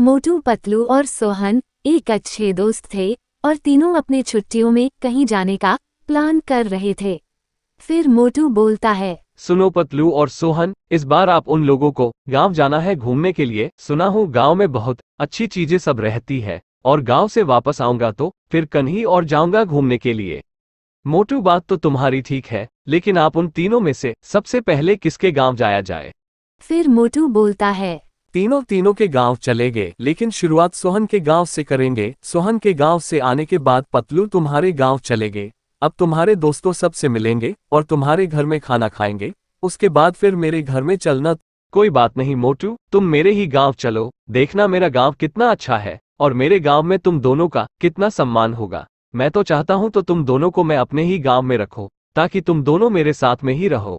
मोटू, पतलू और सोहन एक अच्छे दोस्त थे और तीनों अपने छुट्टियों में कहीं जाने का प्लान कर रहे थे। फिर मोटू बोलता है, सुनो पतलू और सोहन, इस बार आप उन लोगों को गांव जाना है घूमने के लिए। सुना हूँ गांव में बहुत अच्छी चीजें सब रहती है और गांव से वापस आऊंगा तो फिर कन्ही और जाऊंगा घूमने के लिए। मोटू, बात तो तुम्हारी ठीक है, लेकिन आप उन तीनों में से सबसे पहले किसके गांव जाया जाए? फिर मोटू बोलता है, तीनों के गांव चले गए, लेकिन शुरुआत सोहन के गांव से करेंगे। सोहन के गांव से आने के बाद पतलू तुम्हारे गांव चले गए। अब तुम्हारे दोस्तों सब से मिलेंगे और तुम्हारे घर में खाना खाएंगे। उसके बाद फिर मेरे घर में चलना। कोई बात नहीं मोटू, तुम मेरे ही गांव चलो, देखना मेरा गांव कितना अच्छा है और मेरे गांव में तुम दोनों का कितना सम्मान होगा। मैं तो चाहता हूं तो तुम दोनों को मैं अपने ही गांव में रखो, ताकि तुम दोनों मेरे साथ में ही रहो।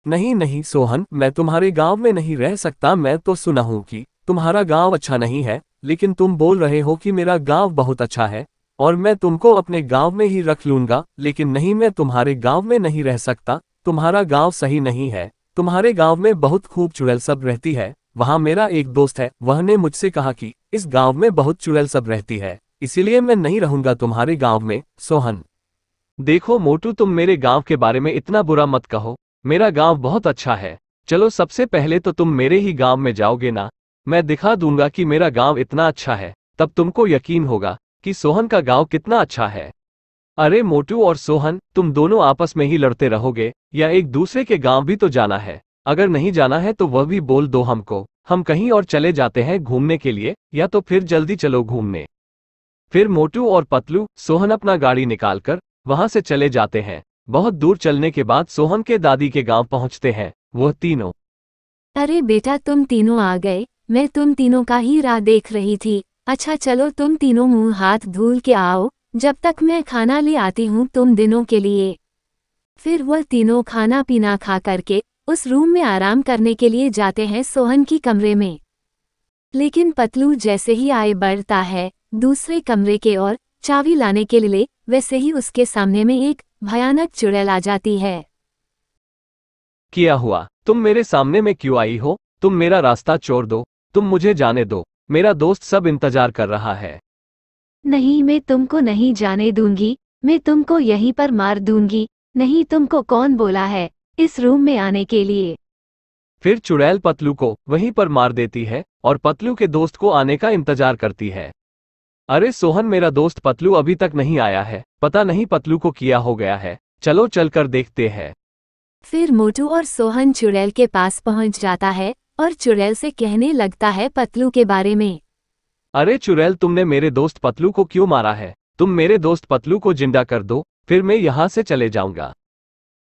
नहीं नहीं सोहन, मैं तुम्हारे गांव में नहीं रह सकता। मैं तो सुना हूं कि तुम्हारा गांव अच्छा नहीं है, लेकिन तुम बोल रहे हो कि मेरा गांव बहुत अच्छा है और मैं तुमको अपने गांव में ही रख लूंगा। लेकिन नहीं, मैं तुम्हारे गांव में नहीं रह सकता। तुम्हारा गांव सही नहीं है। तुम्हारे गांव में बहुत खूब चुड़ैल सब रहती है। वहां मेरा एक दोस्त है, वह ने मुझसे कहा कि इस गांव में बहुत चुड़ैल सब रहती है, इसीलिए मैं नहीं रहूंगा तुम्हारे गांव में। सोहन, देखो मोटू, तुम मेरे गांव के बारे में इतना बुरा मत कहो। मेरा गांव बहुत अच्छा है। चलो, सबसे पहले तो तुम मेरे ही गांव में जाओगे ना। मैं दिखा दूंगा कि मेरा गांव इतना अच्छा है, तब तुमको यकीन होगा कि सोहन का गांव कितना अच्छा है। अरे मोटू और सोहन, तुम दोनों आपस में ही लड़ते रहोगे या एक दूसरे के गांव भी तो जाना है? अगर नहीं जाना है तो वह भी बोल दो हमको, हम कहीं और चले जाते हैं घूमने के लिए, या तो फिर जल्दी चलो घूमने। फिर मोटू और पतलू, सोहन अपना गाड़ी निकालकर वहां से चले जाते हैं। बहुत दूर चलने के बाद सोहन के दादी के गांव पहुंचते हैं वह तीनों। अरे बेटा, तुम तीनों आ गए। मैं तुम तीनों का ही राह देख रही थी। अच्छा चलो, तुम तीनों मुंह हाथ धुल के आओ, जब तक मैं खाना ले आती हूँ तुम दिनों के लिए। फिर वह तीनों खाना पीना खा करके उस रूम में आराम करने के लिए जाते हैं सोहन की कमरे में। लेकिन पतलू जैसे ही आए बढ़ता है दूसरे कमरे के और चाबी लाने के लिए, वैसे ही उसके सामने में एक भयानक चुड़ैल आ जाती है। क्या हुआ? तुम मेरे सामने में क्यों आई हो? तुम मेरा रास्ता छोड़ दो, तुम मुझे जाने दो। मेरा दोस्त सब इंतजार कर रहा है। नहीं, मैं तुमको नहीं जाने दूंगी। मैं तुमको यहीं पर मार दूंगी। नहीं, तुमको कौन बोला है इस रूम में आने के लिए? फिर चुड़ैल पतलू को वहीं पर मार देती है और पतलू के दोस्त को आने का इंतजार करती है। अरे सोहन, मेरा दोस्त पतलू अभी तक नहीं आया है। पता नहीं पतलू को क्या हो गया है। चलो चलकर देखते हैं। फिर मोटू और सोहन चुड़ैल के पास पहुंच जाता है और चुड़ैल से कहने लगता है पतलू के बारे में। अरे चुड़ैल, तुमने मेरे दोस्त पतलू को क्यों मारा है? तुम मेरे दोस्त पतलू को जिंदा कर दो, फिर मैं यहाँ से चले जाऊंगा।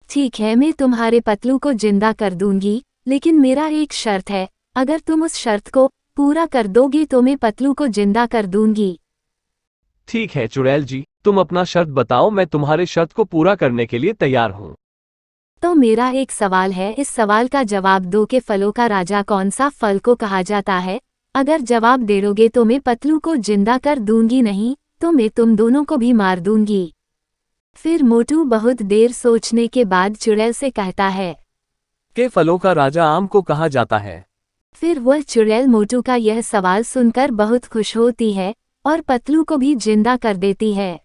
ठीक है, मैं तुम्हारे पतलू को जिंदा कर दूंगी, लेकिन मेरा एक शर्त है। अगर तुम उस शर्त को पूरा कर दोगे तो मैं पतलू को जिंदा कर दूंगी। ठीक है चुड़ैल जी, तुम अपना शर्त बताओ, मैं तुम्हारे शर्त को पूरा करने के लिए तैयार हूँ। तो मेरा एक सवाल है, इस सवाल का जवाब दो कि फलों का राजा कौन सा फल को कहा जाता है? अगर जवाब दे दोगे तो मैं पतलू को जिंदा कर दूंगी, नहीं तो मैं तुम दोनों को भी मार दूंगी। फिर मोटू बहुत देर सोचने के बाद चुड़ैल से कहता है के फलों का राजा आम को कहा जाता है। फिर वह चुड़ैल मोटू का यह सवाल सुनकर बहुत खुश होती है और पतलू को भी जिंदा कर देती है।